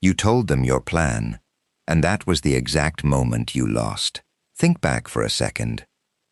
You told them your plan, and that was the exact moment you lost. Think back for a second.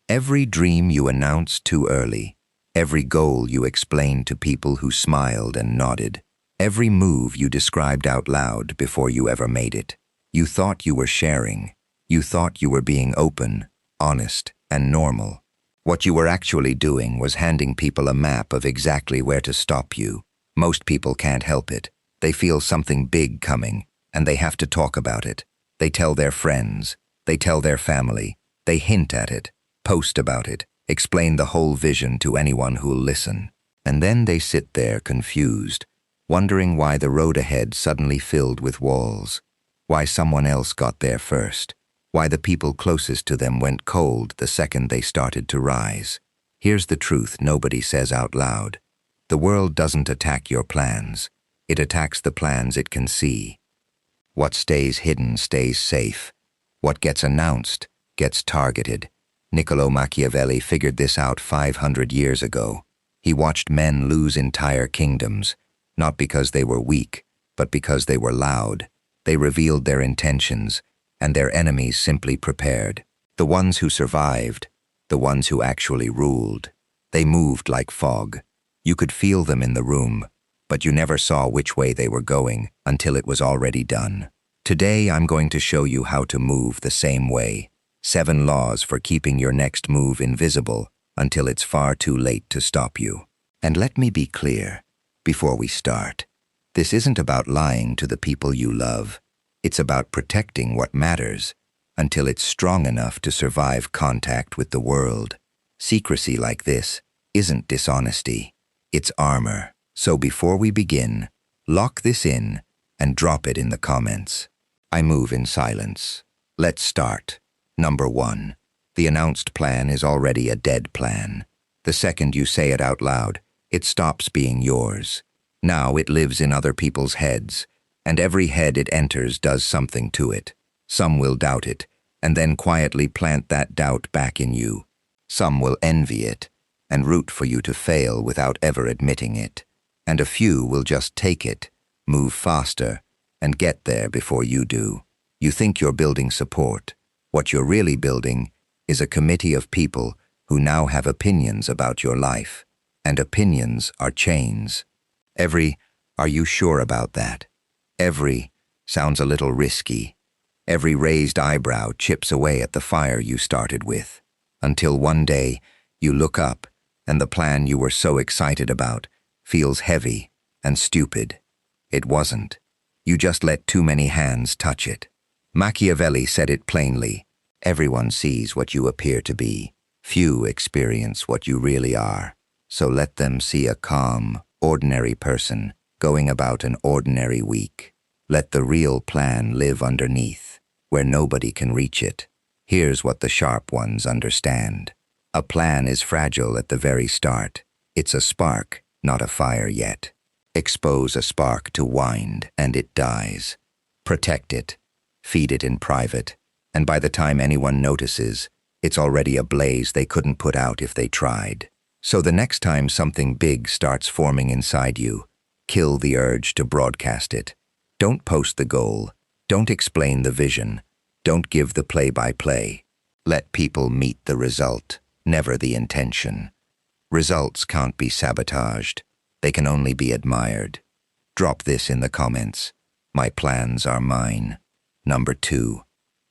Every dream you announced too early, every goal you explained to people who smiled and nodded, every move you described out loud before you ever made it. You thought you were sharing. You thought you were being open, honest, and normal. What you were actually doing was handing people a map of exactly where to stop you. Most people can't help it. They feel something big coming, and they have to talk about it. They tell their friends. They tell their family. They hint at it, post about it, explain the whole vision to anyone who'll listen. And then they sit there confused, wondering why the road ahead suddenly filled with walls, why someone else got there first, why the people closest to them went cold the second they started to rise. Here's the truth nobody says out loud. The world doesn't attack your plans. It attacks the plans it can see. What stays hidden stays safe. What gets announced gets targeted. Niccolo Machiavelli figured this out 500 years ago. He watched men lose entire kingdoms, not because they were weak, but because they were loud. They revealed their intentions, and their enemies simply prepared. The ones who survived, the ones who actually ruled, they moved like fog. You could feel them in the room, but you never saw which way they were going until it was already done. Today I'm going to show you how to move the same way. 7 laws for keeping your next move invisible until it's far too late to stop you. And let me be clear, before we start, this isn't about lying to the people you love. It's about protecting what matters until it's strong enough to survive contact with the world. Secrecy like this isn't dishonesty, it's armor. So before we begin, lock this in and drop it in the comments. I move in silence. Let's start. Number 1. The announced plan is already a dead plan. The second you say it out loud, it stops being yours. Now it lives in other people's heads, and every head it enters does something to it. Some will doubt it, and then quietly plant that doubt back in you. Some will envy it, and root for you to fail without ever admitting it. And a few will just take it, move faster, and get there before you do. You think you're building support. What you're really building is a committee of people who now have opinions about your life. And opinions are chains. Every, "Are you sure about that?" Every sounds a little risky. Every raised eyebrow chips away at the fire you started with, until one day you look up and the plan you were so excited about feels heavy and stupid. It wasn't. You just let too many hands touch it. Machiavelli said it plainly. Everyone sees what you appear to be. Few experience what you really are. So let them see a calm, ordinary person going about an ordinary week. Let the real plan live underneath, where nobody can reach it. Here's what the sharp ones understand. A plan is fragile at the very start. It's a spark, not a fire yet. Expose a spark to wind, and it dies. Protect it. Feed it in private. And by the time anyone notices, it's already a blaze they couldn't put out if they tried. So the next time something big starts forming inside you, kill the urge to broadcast it. Don't post the goal. Don't explain the vision. Don't give the play-by-play. Let people meet the result, never the intention. Results can't be sabotaged. They can only be admired. Drop this in the comments. My plans are mine. Number 2.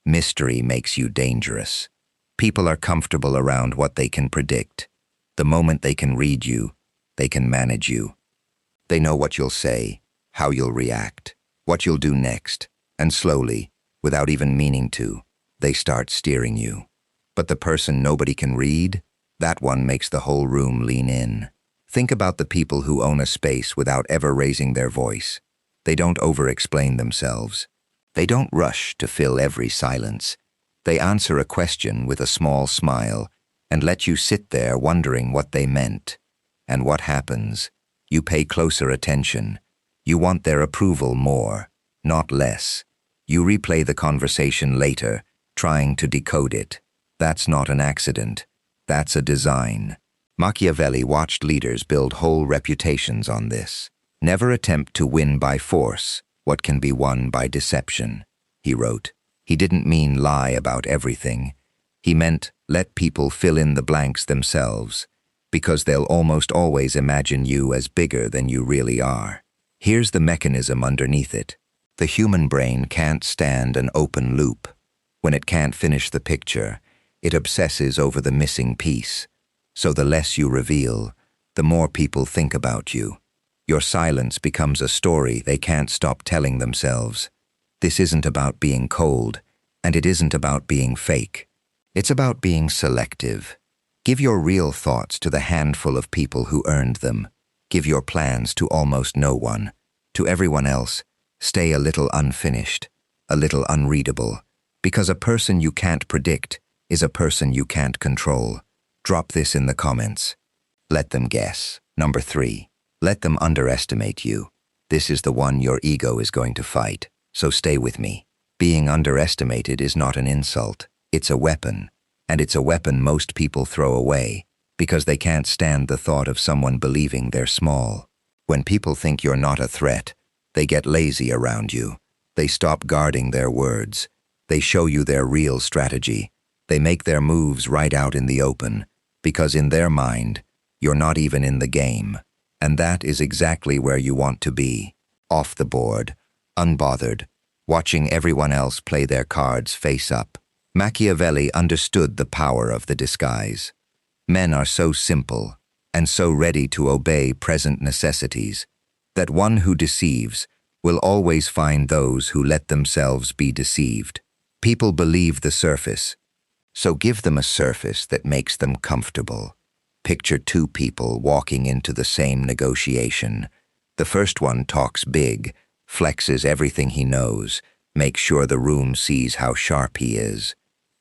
Mystery makes you dangerous. People are comfortable around what they can predict. The moment they can read you, they can manage you. They know what you'll say, how you'll react, what you'll do next, and slowly, without even meaning to, they start steering you. But the person nobody can read, that one makes the whole room lean in. Think about the people who own a space without ever raising their voice. They don't over-explain themselves. They don't rush to fill every silence. They answer a question with a small smile and let you sit there wondering what they meant. And what happens? You pay closer attention. You want their approval more, not less. You replay the conversation later, trying to decode it. That's not an accident. That's a design. Machiavelli watched leaders build whole reputations on this. Never attempt to win by force. what can be won by deception, he wrote. He didn't mean lie about everything. He meant let people fill in the blanks themselves, because they'll almost always imagine you as bigger than you really are. Here's the mechanism underneath it. The human brain can't stand an open loop. When it can't finish the picture, it obsesses over the missing piece. So the less you reveal, the more people think about you. Your silence becomes a story they can't stop telling themselves. This isn't about being cold, and it isn't about being fake. It's about being selective. Give your real thoughts to the handful of people who earned them. Give your plans to almost no one. To everyone else, stay a little unfinished, a little unreadable, because a person you can't predict is a person you can't control. Drop this in the comments. Let them guess. Number 3. Let them underestimate you. This is the one your ego is going to fight, so stay with me. Being underestimated is not an insult. It's a weapon, and it's a weapon most people throw away because they can't stand the thought of someone believing they're small. When people think you're not a threat, they get lazy around you. They stop guarding their words. They show you their real strategy. They make their moves right out in the open, because in their mind, you're not even in the game. And that is exactly where you want to be. Off the board, unbothered, watching everyone else play their cards face up. Machiavelli understood the power of the disguise. Men are so simple and so ready to obey present necessities that one who deceives will always find those who let themselves be deceived. People believe the surface, so give them a surface that makes them comfortable. Picture 2 people walking into the same negotiation. The first one talks big, flexes everything he knows, makes sure the room sees how sharp he is.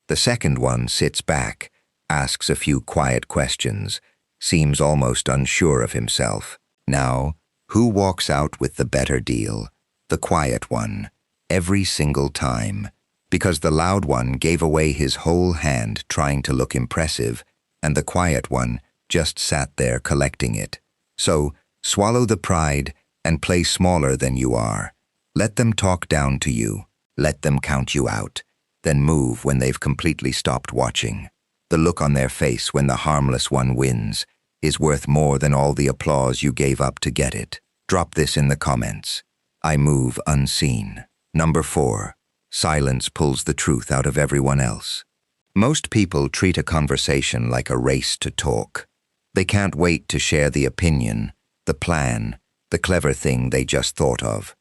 The second one sits back, asks a few quiet questions, seems almost unsure of himself. Now, who walks out with the better deal? The quiet one, every single time, because the loud one gave away his whole hand trying to look impressive, and the quiet one just sat there collecting it. So, swallow the pride and play smaller than you are. Let them talk down to you. Let them count you out. Then move when they've completely stopped watching. The look on their face when the harmless one wins is worth more than all the applause you gave up to get it. Drop this in the comments. I move unseen. Number 4. Silence pulls the truth out of everyone else. Most people treat a conversation like a race to talk. They can't wait to share the opinion, the plan, the clever thing they just thought of.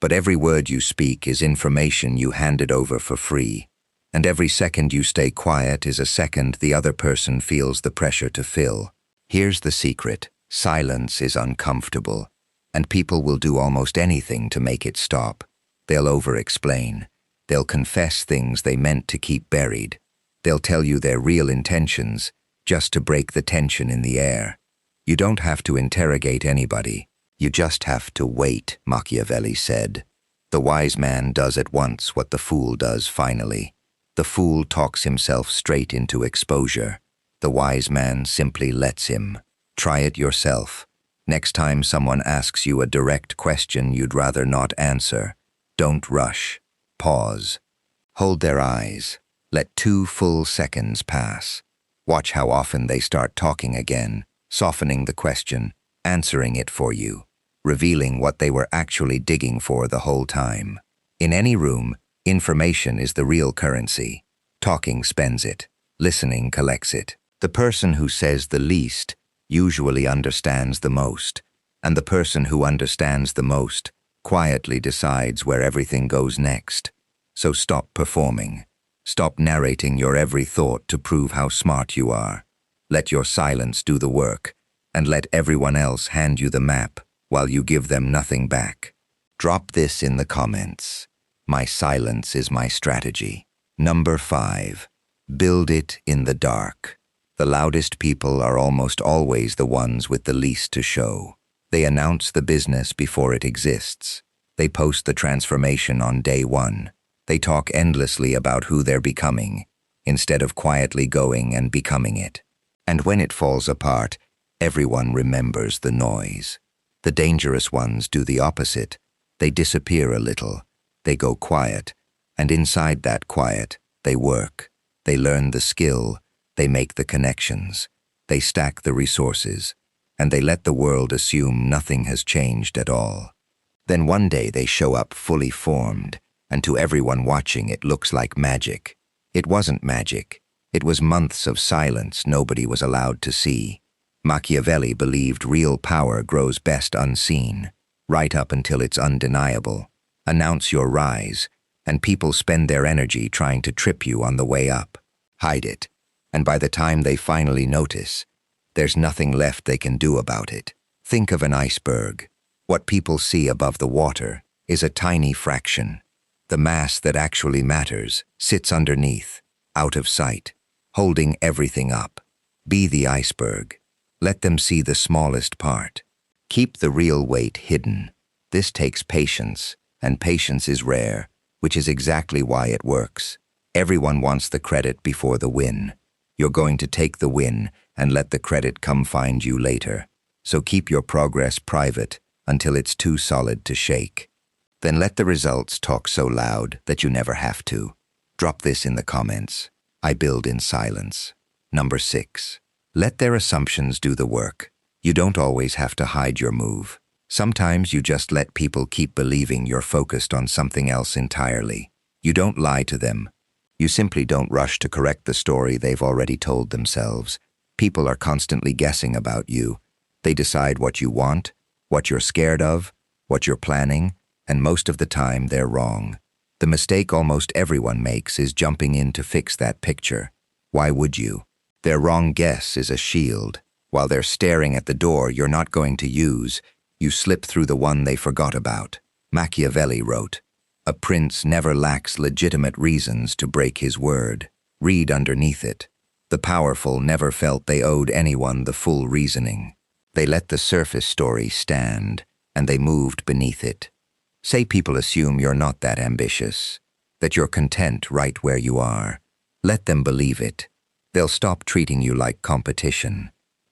But every word you speak is information you handed over for free, and every second you stay quiet is a second the other person feels the pressure to fill. Here's the secret. Silence is uncomfortable, and people will do almost anything to make it stop. They'll over-explain. They'll confess things they meant to keep buried. They'll tell you their real intentions, just to break the tension in the air. You don't have to interrogate anybody. You just have to wait, Machiavelli said. The wise man does at once what the fool does finally. The fool talks himself straight into exposure. The wise man simply lets him. Try it yourself. Next time someone asks you a direct question you'd rather not answer, don't rush. Pause. Hold their eyes. Let 2 full seconds pass. Watch how often they start talking again, softening the question, answering it for you, revealing what they were actually digging for the whole time. In any room, information is the real currency. Talking spends it. Listening collects it. The person who says the least usually understands the most, and the person who understands the most quietly decides where everything goes next. So stop performing. Stop narrating your every thought to prove how smart you are. Let your silence do the work, and let everyone else hand you the map while you give them nothing back. Drop this in the comments. My silence is my strategy. Number 5. Build it in the dark. The loudest people are almost always the ones with the least to show. They announce the business before it exists. They post the transformation on day 1. They talk endlessly about who they're becoming, instead of quietly going and becoming it. And when it falls apart, everyone remembers the noise. The dangerous ones do the opposite. They disappear a little. They go quiet. And inside that quiet, they work. They learn the skill. They make the connections. They stack the resources. And they let the world assume nothing has changed at all. Then one day they show up fully formed, and to everyone watching it looks like magic. It wasn't magic. It was months of silence nobody was allowed to see. Machiavelli believed real power grows best unseen, right up until it's undeniable. Announce your rise, and people spend their energy trying to trip you on the way up. Hide it, and by the time they finally notice, there's nothing left they can do about it. Think of an iceberg. What people see above the water is a tiny fraction. The mass that actually matters sits underneath, out of sight, holding everything up. Be the iceberg. Let them see the smallest part. Keep the real weight hidden. This takes patience, and patience is rare, which is exactly why it works. Everyone wants the credit before the win. You're going to take the win and let the credit come find you later. So keep your progress private until it's too solid to shake. Then let the results talk so loud that you never have to. Drop this in the comments. I build in silence. Number 6. Let their assumptions do the work. You don't always have to hide your move. Sometimes you just let people keep believing you're focused on something else entirely. You don't lie to them. You simply don't rush to correct the story they've already told themselves. People are constantly guessing about you. They decide what you want, what you're scared of, what you're planning, and most of the time they're wrong. The mistake almost everyone makes is jumping in to fix that picture. Why would you? Their wrong guess is a shield. While they're staring at the door you're not going to use, you slip through the one they forgot about. Machiavelli wrote, "A prince never lacks legitimate reasons to break his word." Read underneath it. The powerful never felt they owed anyone the full reasoning. They let the surface story stand, and they moved beneath it. Say people assume you're not that ambitious, that you're content right where you are. Let them believe it. They'll stop treating you like competition.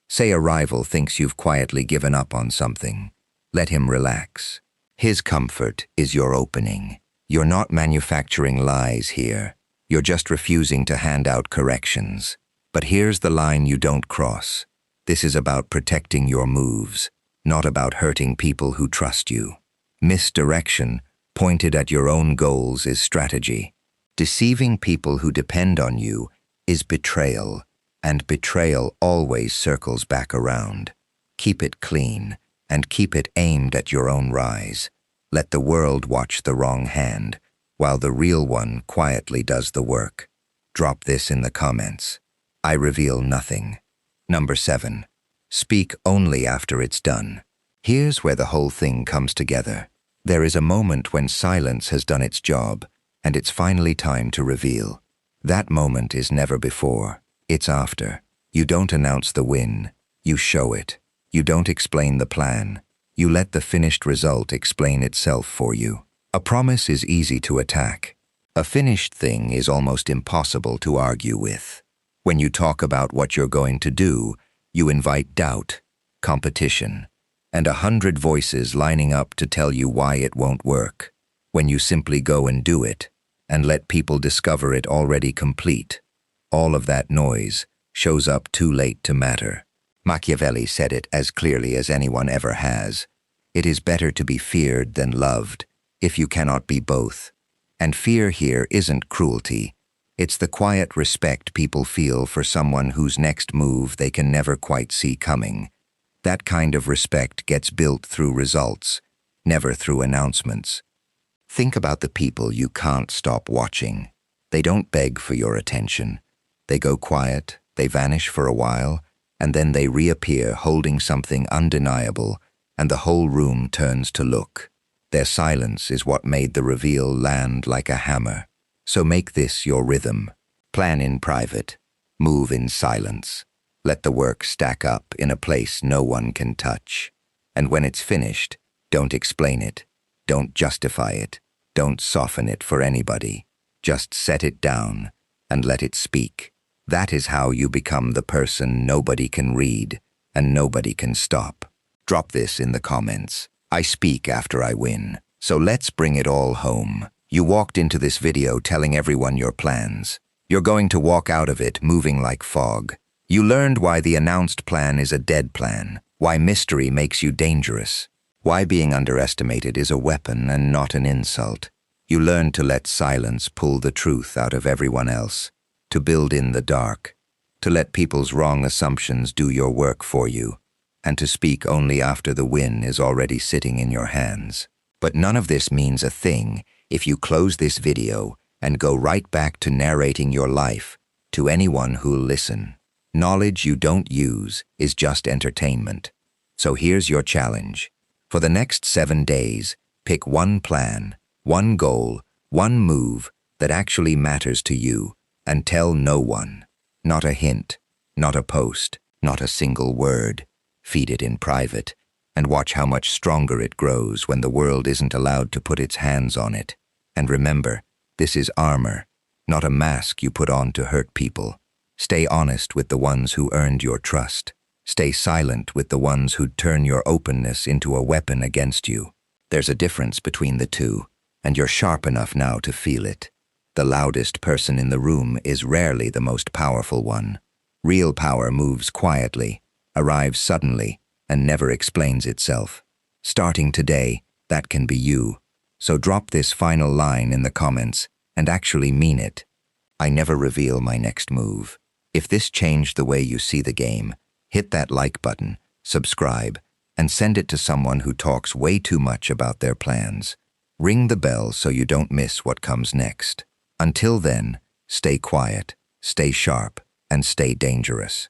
Say a rival thinks you've quietly given up on something. Let him relax. His comfort is your opening. You're not manufacturing lies here. You're just refusing to hand out corrections. But here's the line you don't cross. This is about protecting your moves, not about hurting people who trust you. Misdirection, pointed at your own goals, is strategy. Deceiving people who depend on you is betrayal, and betrayal always circles back around. Keep it clean, and keep it aimed at your own rise. Let the world watch the wrong hand, while the real one quietly does the work. Drop this in the comments. I reveal nothing. Number 7. Speak only after it's done. Here's where the whole thing comes together. There is a moment when silence has done its job, and it's finally time to reveal. That moment is never before, it's after. You don't announce the win, you show it. You don't explain the plan. You let the finished result explain itself for you. A promise is easy to attack. A finished thing is almost impossible to argue with. When you talk about what you're going to do, you invite doubt, competition, and 100 voices lining up to tell you why it won't work. When you simply go and do it, and let people discover it already complete, all of that noise shows up too late to matter. Machiavelli said it as clearly as anyone ever has. It is better to be feared than loved, if you cannot be both. And fear here isn't cruelty. It's the quiet respect people feel for someone whose next move they can never quite see coming. That kind of respect gets built through results, never through announcements. Think about the people you can't stop watching. They don't beg for your attention. They go quiet, they vanish for a while, and then they reappear holding something undeniable, and the whole room turns to look. Their silence is what made the reveal land like a hammer. So make this your rhythm. Plan in private. Move in silence. Let the work stack up in a place no one can touch. And when it's finished, don't explain it. Don't justify it. Don't soften it for anybody. Just set it down and let it speak. That is how you become the person nobody can read and nobody can stop. Drop this in the comments. I speak after I win. So let's bring it all home. You walked into this video telling everyone your plans. You're going to walk out of it moving like fog. You learned why the announced plan is a dead plan, why mystery makes you dangerous, why being underestimated is a weapon and not an insult. You learned to let silence pull the truth out of everyone else, to build in the dark, to let people's wrong assumptions do your work for you, and to speak only after the win is already sitting in your hands. But none of this means a thing if you close this video and go right back to narrating your life to anyone who'll listen. Knowledge you don't use is just entertainment. So here's your challenge. For the next 7 days, pick one plan, one goal, one move that actually matters to you, and tell no one. Not a hint, not a post, not a single word. Feed it in private, and watch how much stronger it grows when the world isn't allowed to put its hands on it. And remember, this is armor, not a mask you put on to hurt people. Stay honest with the ones who earned your trust. Stay silent with the ones who'd turn your openness into a weapon against you. There's a difference between the two, and you're sharp enough now to feel it. The loudest person in the room is rarely the most powerful one. Real power moves quietly, arrives suddenly, and never explains itself. Starting today, that can be you. So drop this final line in the comments and actually mean it. I never reveal my next move. If this changed the way you see the game, hit that like button, subscribe, and send it to someone who talks way too much about their plans. Ring the bell so you don't miss what comes next. Until then, stay quiet, stay sharp, and stay dangerous.